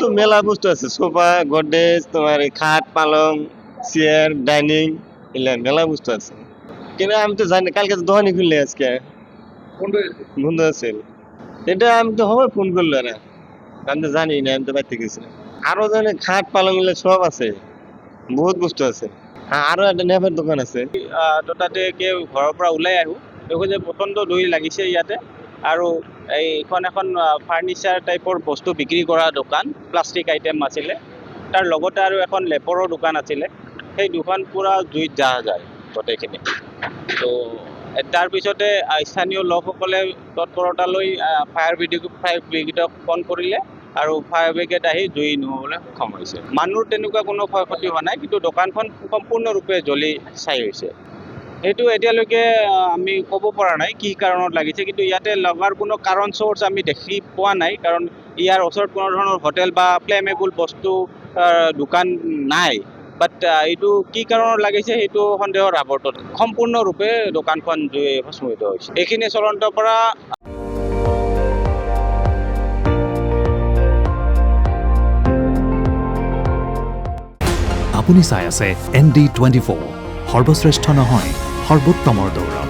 তো মেলা বস্তু আছে, সোফা, গডরেজ, তোমার খাট, পালং, চেয়ার, ডাইনিং, এগুলা মেলা বস্তু আছে। কিন্তু আমি তো জানি, কালকে তো দোকানই খুললে, আজকে বন্ধ আছে। এটা আমি তো হবে ফোন করলো না, আমি তো জানি না, আমি তো বাইরে গেছিলাম। আরো জানি খাট, পালং এগুলো সব আছে, বহুত বস্তু আছে। হ্যাঁ, আৰু এটা নেফাৰ দোকান আছে। তো তাতে ঘৰৰ পৰা ওলাই আহোঁ, দেখোঁ যে প্ৰচণ্ড দৈ লাগিছে ইয়াতে। আৰু এইখন এখন ফাৰ্নিচাৰ টাইপৰ বস্তু বিক্ৰী কৰা দোকান, প্লাষ্টিক আইটেম আছিলে। তাৰ লগতে আৰু এখন লেপৰৰ দোকান আছিলে। সেই দুখন পূৰা জুইত জাহ যায় গোটেইখিনি। তো তাৰপিছতে স্থানীয় লোকসকলে তৎপৰতা লৈ ফায়াৰ ব্ৰিগেডক ফোন কৰিলে আৰু ফায়াৰ ব্ৰিগেড আহি জুই নুমুৱাবলৈ সক্ষম হৈছে। মানুহৰ তেনেকুৱা কোনো ক্ষয় ক্ষতি হোৱা নাই, কিন্তু দোকানখন সম্পূৰ্ণৰূপে জ্বলি ছাই হৈছে। সেইটো এতিয়ালৈকে আমি ক'ব পৰা নাই কি কাৰণত লাগিছে, কিন্তু ইয়াতে লগাৰ কোনো কাৰণ চ'ৰ্চ আমি দেখি পোৱা নাই, কাৰণ ইয়াৰ ওচৰত কোনো ধৰণৰ হোটেল বা ফ্লেমেবল বস্তু দোকান নাই। বাট এইটো কি কাৰণত লাগিছে সেইটো সন্দেহৰ আৱৰ্তত সম্পূৰ্ণৰূপে দোকানখন জুই ভস্মীভূত হৈছে। এইখিনি চলন্তৰ পৰা আপুনি চাই আছে ND24, সৰ্বশ্ৰেষ্ঠ নহয় সৰ্বোত্তমৰ দৌৰ।